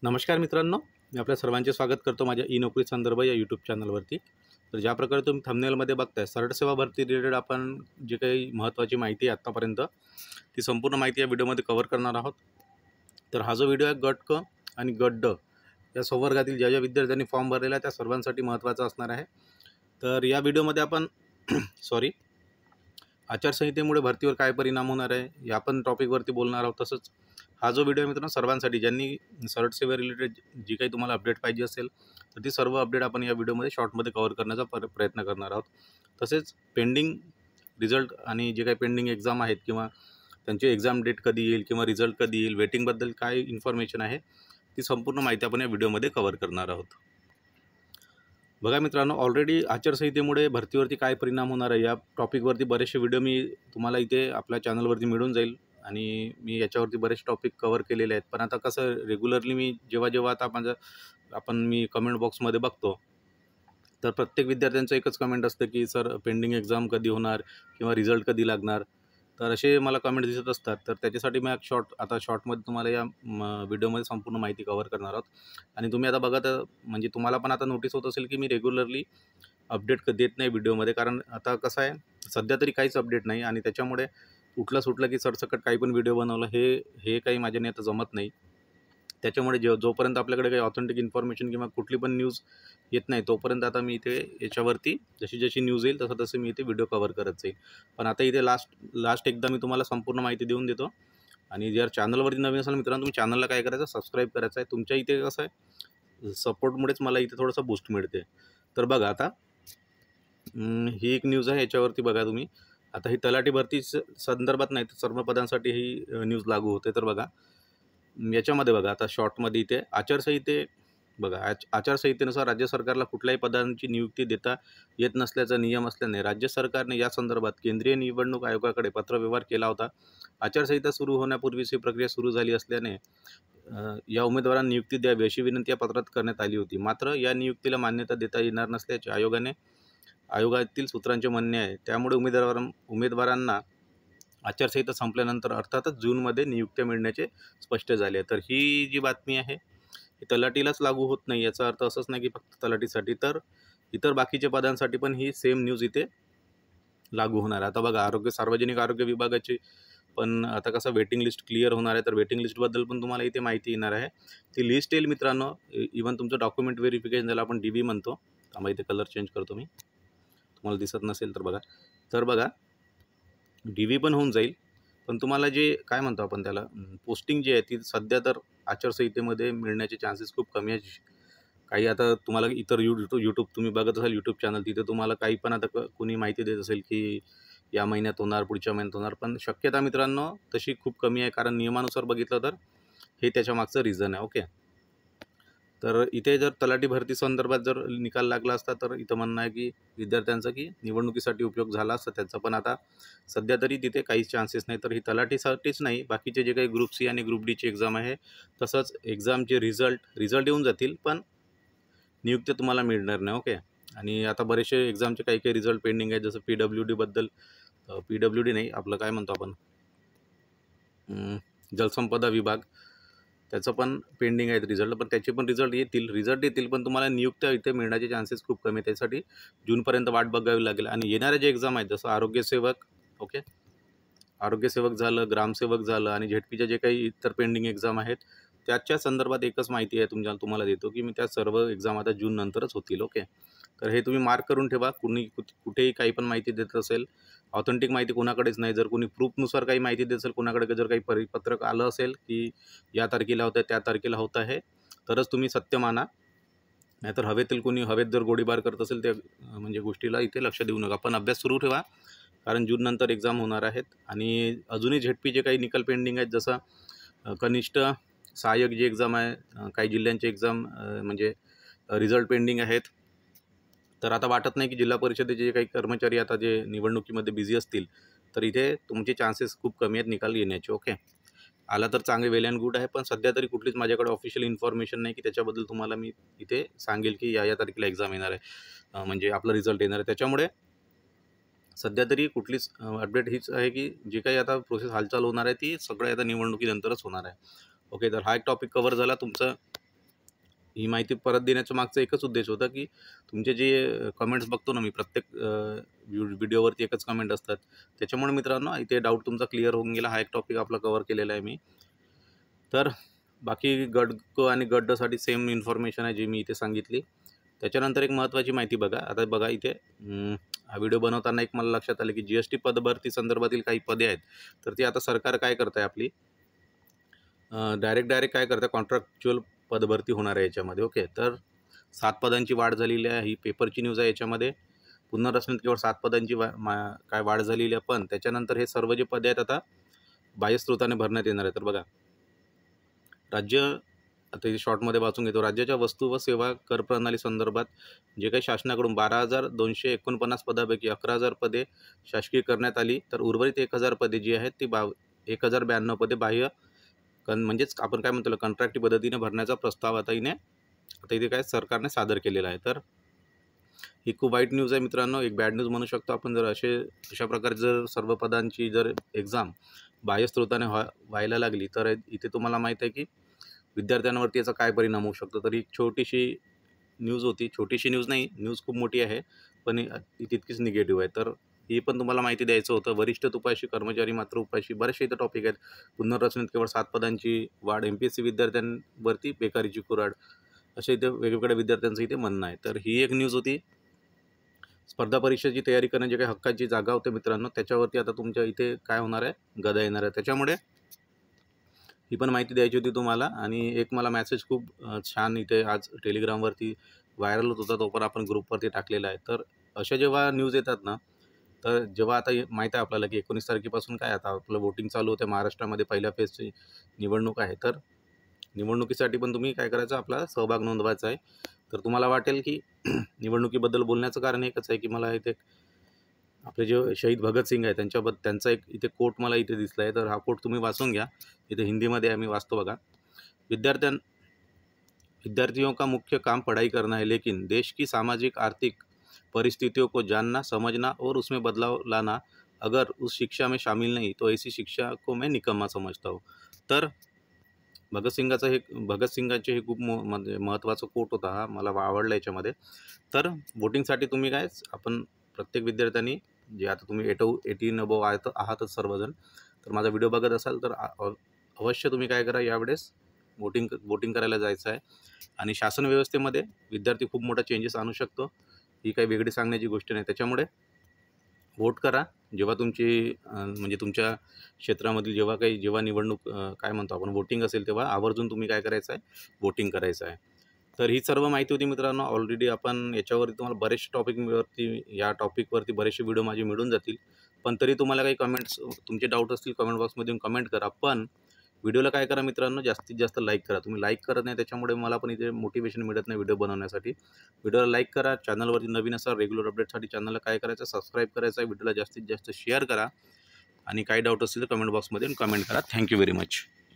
नमस्कार मित्रांनो, मी आपल्या सर्वांचे स्वागत करतो माझ्या ई नोकरी संदर्भ या यूट्यूब चॅनलवरती। तर ज्या प्रकारे तुम्ही थंबनेलमध्ये बघताय, सरळ सेवा भरती रिलेटेड आपण जे काही महत्त्वाची माहिती आहे आत्तापर्यंत, ती संपूर्ण माहिती या व्हिडिओमध्ये कव्हर करणार आहोत। तर हा जो व्हिडिओ आहे गट क आणि गट ड या संवर्गातील ज्या विद्यार्थ्यांनी फॉर्म भरलेला आहे त्या सर्वांसाठी महत्त्वाचा असणार आहे। तर या व्हिडिओमध्ये आपण आचारसंहितेमुळे भरतीवर काय परिणाम होणार आहे या पण टॉपिकवरती बोलणार आहोत। तसंच हा जो व्हिडिओ मित्रांनो सर्वांसाठी ज्यांनी सरळ सेवा रिलेटेड जी काही तुम्हाला अपडेट पाहिजे असेल तर ती सर्व अपडेट आपण या व्हिडिओमध्ये शॉर्टमध्ये कव्हर करण्याचा प्रयत्न करणार आहोत। तसेच पेंडिंग रिझल्ट आणि जे काही पेंडिंग एक्झाम आहेत किंवा त्यांची एक्झाम डेट कधी येईल किंवा रिझल्ट कधी येईल, वेटिंगबद्दल काय इन्फॉर्मेशन आहे ती संपूर्ण माहिती आपण या व्हिडिओमध्ये कव्हर करणार आहोत। बघा मित्रांनो, ऑलरेडी आचारसंहितेमुळे भरतीवरती काय परिणाम होणार आहे या टॉपिकवरती बरेचसे व्हिडिओ मी तुम्हाला इथे आपल्या चॅनलवरती मिळून जाईल आणि मी याच्यावरती बरेच टॉपिक कव्हर केलेले आहेत। पण आता कसं रेग्युलरली मी जेव्हा आता मी कमेंट बॉक्समध्ये बघतो तर प्रत्येक विद्यार्थ्यांचं एकच कमेंट असतं की सर पेंडिंग एक्झाम कधी होणार किंवा रिझल्ट कधी लागणार, तर असे मला कमेंट दिसत असतात। तर त्याच्यासाठी मी शॉर्टमध्ये तुम्हाला या व्हिडिओमध्ये संपूर्ण माहिती कव्हर करणार आहोत। आणि तुम्ही आता बघत म्हणजे तुम्हाला पण आता नोटीस होत असेल की मी रेग्युलरली अपडेट देत नाही व्हिडिओमध्ये, कारण आता कसं आहे सध्या तरी काहीच अपडेट नाही आणि त्याच्यामुळे उठलं सुटलं की सरसकट काही पण व्हिडिओ बनवलं हे काही माझ्याने आता जमत नाही। त्याच्यामुळे जोपर्यंत आपल्याकडे काही ऑथेंटिक इन्फॉर्मेशन किंवा कुठली पण न्यूज येत नाही तोपर्यंत आता मी इथे याच्यावरती जशी न्यूज येईल तसं मी इथे व्हिडिओ कव्हर करत जाईल। पण आता इथे लास्ट एकदा मी तुम्हाला संपूर्ण माहिती देऊन देतो। आणि जर चॅनलवरती नवीन असाल मित्रांनो, तुम्ही चॅनलला काय करायचं, सबस्क्राईब करायचं आहे। तुमच्या इथे कसं आहे सपोर्टमुळेच मला इथे थोडंसं बूस्ट मिळते। तर बघा आता ही एक न्यूज आहे, याच्यावरती बघा तुम्ही। आता ही तलाठी भरती संदर्भात नाही तर सर्व पदांसाठी ही न्यूज लागू होते। तर बघा याच्यामध्ये बघा आता शॉर्टमध्ये इथे आचारसंहितेनुसार राज्य सरकारला कुठल्याही पदांची नियुक्ती देता येत नसल्याचा नियम असल्याने राज्य सरकारने या संदर्भात केंद्रीय निवडणूक आयोगाकडे पत्रव्यवहार केला होता। आचारसंहिता सुरू होण्यापूर्वीच ही प्रक्रिया सुरू झाली असल्याने या उमेदवारांना नियुक्ती द्यावी अशी विनंती या पत्रात करण्यात आली होती। मात्र या नियुक्तीला मान्यता देता येणार नसल्याचे आयोगातील सूत्रांचे म्हणणे आहे। त्यामुळे उमेदवारांना आचारसंहिता संपल्यानंतर अर्थातच जूनमध्ये नियुक्त्या मिळण्याचे स्पष्ट झाले। तर ही जी बातमी आहे ही तलाठीलाच लागू होत नाही, याचा अर्थ असंच नाही की फक्त तलाठीसाठी, तर इतर बाकीच्या पदांसाठी पण ही सेम न्यूज इथे लागू होणार आहे। आता बघा सार्वजनिक आरोग्य विभागाची पण आता कसं वेटिंग लिस्ट क्लिअर होणार आहे, तर वेटिंग लिस्टबद्दल पण तुम्हाला इथे माहिती येणार आहे। ती लिस्ट येईल मित्रांनो, इव्हन तुमचं डॉक्युमेंट व्हेरिफिकेशन ज्याला आपण DV म्हणतो, त्यामुळे इथे कलर चेंज करतो मी, तुम्हाला दिसत नसेल तर बघा DV पण होऊन जाईल। पण तुम्हाला जे काय म्हणतो आपण त्याला पोस्टिंग जी आहे ती सध्या तर आचारसंहितेमध्ये मिळण्याचे चान्सेस खूप कमी आहेत। काही आता तुम्हाला इतर यूट्यूब तुम्ही बघत असाल यूट्यूब चॅनल, तिथे तुम्हाला काही पण आता कोणी माहिती देत असेल की या महिन्यात होणार, पुढच्या महिन्यात होणार, पण शक्यता मित्रांनो तशी खूप कमी आहे, कारण नियमानुसार बघितलं तर हे त्याच्यामागचं रिझन आहे। ओके, तर इथे जर तलाठी भरती संदर्भात जर निकाल लागला असता तर इथं म्हणणं आहे की विद्यार्थ्यांचा की निवडणुकीसाठी उपयोग झाला असता त्याचा, पण आता सध्या तरी तिथे काहीच चान्सेस नाही। तर ही तलाठीसाठीच नाही, बाकीचे जे काही ग्रुप C आणि ग्रुप Dची एक्झाम आहे तसंच एक्झामचे रिझल्ट येऊन जातील पण नियुक्ती तुम्हाला मिळणार नाही। ओके, आणि आता बरेचसे एक्झामचे काही रिझल्ट पेंडिंग आहेत, जसं PWD नाही, आपलं काय म्हणतो आपण जलसंपदा विभाग, त्याचं पण पेंडिंग आहेत रिझल्ट, पण त्याचे पण रिझल्ट येतील पण तुम्हाला नियुक्त्या इथे मिळण्याचे चान्सेस खूप कमी आहेत। त्यासाठी जूनपर्यंत वाट बघावी लागेल। आणि येणारे जे एक्झाम आहेत जसं आरोग्यसेवक झालं, ग्रामसेवक झालं आणि ZPच्या जे काही इतर पेंडिंग एक्झाम आहेत त्याच्या संदर्भात एकच माहिती आहे तुम्हाला देतो की मी त्या सर्व एक्झाम आता जून नंतरच होतील। ओके, तर हे तुम्ही मार्क करून ठेवा। कुठेही काही पण माहिती देत असेल, ऑथेंटिक माहिती कोणाकडेच नाही, जर कोणी प्रूफनुसार काही माहिती देत असेल, कोणाकडे जर काही परिपत्रक आलं असेल की या तारखेला होतं त्या तारखेला होत आहे तरच तुम्ही सत्य माना, नाहीतर हवेत जर गोळीबार करत असेल त्या म्हणजे गोष्टीला इथे लक्ष देऊ नका। पण अभ्यास सुरू ठेवा, कारण जून नंतर एक्झाम होणार आहेत। आणि अजूनही ZPचे काही निकाल पेंडिंग आहेत, जसं कनिष्ठ सहाय्यक जी एक्झाम आहे, काही जिल्ह्यांचे एक्झाम म्हणजे रिझल्ट पेंडिंग आहेत। तर आता वाटत नाही की जिल्हा परिषदेचे जे काही कर्मचारी आता जे निवडणुकीमध्ये बिझी असतील तर इथे तुमचे चान्सेस खूप कमी आहेत निकाल येण्याचे। ओके, आला तर चांगले वेल अँड गुड आहे, पण सध्या तरी कुठलीच माझ्याकडे ऑफिशियल इन्फॉर्मेशन नाही की त्याच्याबद्दल तुम्हाला मी इथे सांगेल की या तारखेला एक्झाम येणार आहे, म्हणजे आपला रिझल्ट येणार आहे। त्याच्यामुळे सध्या तरी कुठलीच अपडेट हीच आहे की जे काही आता हालचाल होणार आहे ती सगळं आता निवडणुकीनंतरच होणार आहे। ओके, तर हा एक टॉपिक कव्हर झाला तुमचं ही माहिती परत देण्याचं मागचा एकच उद्देश होता की तुमचे जे कमेंट्स बघतो ना मी प्रत्येक व्हिडिओवरती एकच कमेंट असतात. त्याच्यामुळे मित्रांनो इथे डाऊट तुमचा क्लिअर होऊन गेला. हा एक टॉपिक आपला कव्हर केलेला आहे मी. तर बाकी गट क आणि गट डसाठी सेम इन्फॉर्मेशन आहे जी मी इथे सांगितली. त्याच्यानंतर एक महत्त्वाची माहिती बघा. आता बघा इथे हा व्हिडिओ बनवताना एक मला लक्षात आलं की GST पदभरती संदर्भातील काही पदे आहेत. तर ती आता सरकार काय करत आहे आपली डायरेक्ट काय करतं कॉन्ट्रॅक्च्युअल पदभरती होणार आहे याच्यामध्ये. ओके, तर 7 पदांची वाढ झालेली आहे. ही पेपरची न्यूज आहे. याच्यामध्ये पुनर्रचनेत केवळ 7 पदांची काय वाढ झालेली आहे. पण त्याच्यानंतर हे सर्व जे पदे आहेत आता बाह्य स्रोताने भरण्यात येणार आहे. तर बघा राज्य आता हे शॉर्टमध्ये वाचून घेतो. राज्याच्या वस्तू व सेवा कर प्रणाली संदर्भात जे काही शासनाकडून 12,249 पदापैकी 11,000 पदे शासकीय करण्यात आली. तर उर्वरित 1,000 पदे जी आहेत ती 1,092 पदे बाह्य म्हणजेच आपण काय म्हणतो कॉन्ट्रॅक्टी पद्धतीने भरण्याचा प्रस्ताव आता इथे काय सरकारने सादर केलेला आहे. तर ही खूप वाईट न्यूज आहे मित्रांनो, एक बॅड न्यूज म्हणू शकतो आपण. जर अशा प्रकारे जर सर्व पदांची जर एक्झाम बाह्य स्रोताने व्हायला लागली तर इथे तुम्हाला माहीत आहे की विद्यार्थ्यांवरती याचा काय परिणाम होऊ शकतो. तर ही छोटीशी न्यूज होती. छोटीशी न्यूज नाही, न्यूज खूप मोठी आहे, पण ती तितकीच निगेटिव्ह आहे. तर ही पण तुम्हाला माहिती द्यायचं होतं. वरिष्ठ तुपाशी, कर्मचारी मात्र उपाशी, बरेचसे इथं टॉपिक आहेत. पुनर्रचनेत केवळ 7 पदांची वाढ, MPSC विद्यार्थ्यांवरती बेकारीची कुऱ्हाड, असे इथे वेगवेगळ्या विद्यार्थ्यांचं इथे म्हणणं आहे. तर ही एक न्यूज होती. स्पर्धा परीक्षेची तयारी करण्याची काही हक्काची जागा होते मित्रांनो, त्याच्यावरती आता तुमच्या इथे काय होणार आहे, गदा येणार आहे. त्याच्यामुळे ही पण माहिती द्यायची होती तुम्हाला. आणि एक मला मेसेज खूप छान इथे आज टेलिग्रामवरती व्हायरल होत होता, तो पण आपण ग्रुपवरती टाकलेला आहे. तर अशा जेव्हा न्यूज येतात ना, तर जेव्हा आता माहीत आहे आपल्याला की 19 तारखेपासून काय आता आपलं वोटिंग चालू होतं महाराष्ट्रामध्ये, पहिल्या फेजची निवडणूक आहे. तर निवडणुकीसाठी पण तुम्ही काय करायचं, आपला सहभाग नोंदवायचा आहे. तर तुम्हाला वाटेल की निवडणुकीबद्दल बोलण्याचं कारण एकच आहे की मला इथे आपले जे शहीद भगतसिंग आहे त्यांचा एक इथे कोट मला इथे दिसला आहे. तर हा कोट तुम्ही वाचून घ्या. इथे हिंदीमध्ये आहे, मी वाचतो बघा. विद्यार्थियों का मुख्य काम पढ़ाई करना है, लेकिन देश की सामाजिक आर्थिक परिस्थितियों को जानना, समझना और उसमें बदलाव लाना अगर उस शिक्षा में शामिल नहीं तो ऐसी शिक्षा को मैं निकम्मा समझता हूँ. तर भगतसिंगाचे हे खूप म्हणजे महत्त्वाचा कोट होता हा, मला आवडला याच्यामध्ये. तर वोटिंगसाठी तुम्ही काय आपण प्रत्येक विद्यार्थ्यांनी जे आता तुम्ही 18 अबोव आहातच सर्वजण, तर माझा व्हिडिओ बघत असाल तर अवश्य तुम्ही काय करा, यावेळेस वोटिंग करायला जायचं आहे. आणि शासन व्यवस्थेमध्ये विद्यार्थी खूप मोठा चेंजेस आणू शकतो, ही काही वेगळी सांगण्याची गोष्ट नाही. त्याच्यामुळे वोट करा. जेव्हा तुमची म्हणजे तुमच्या क्षेत्रामधील जेव्हा निवडणूक काय म्हणतो आपण वोटिंग असेल, तेव्हा आवर्जून तुम्ही काय करायचं आहे, वोटिंग करायचं आहे. तर ही सर्व माहिती होती मित्रांनो. ऑलरेडी आपण याच्यावरती तुम्हाला बरेचसे या टॉपिकवरती बरेचसे व्हिडिओ माझे मिळून जातील. पण तरी तुम्हाला काही कमेंट्स, तुमचे डाऊट असतील कमेंट बॉक्समधून कमेंट करा. पण व्हिडिओला काय करा मित्रांनो, जास्तीत जास्त लाईक करा. तुम्ही लाईक करत नाही, त्याच्यामुळे मला पण इथे मोटिवेशन मिळत नाही व्हिडिओ बनवण्यासाठी. व्हिडिओला लाईक करा. चॅनलवरती नवीन असाल, रेग्युलर अपडेटसाठी चॅनलला काय करायचं, सबस्क्राईब करायचं आहे. व्हिडिओला जास्तीत जास्त शेअर करा. आणि काही डाऊट असतील तर कमेंट बॉक्समध्ये कमेंट करा. Thank you very much.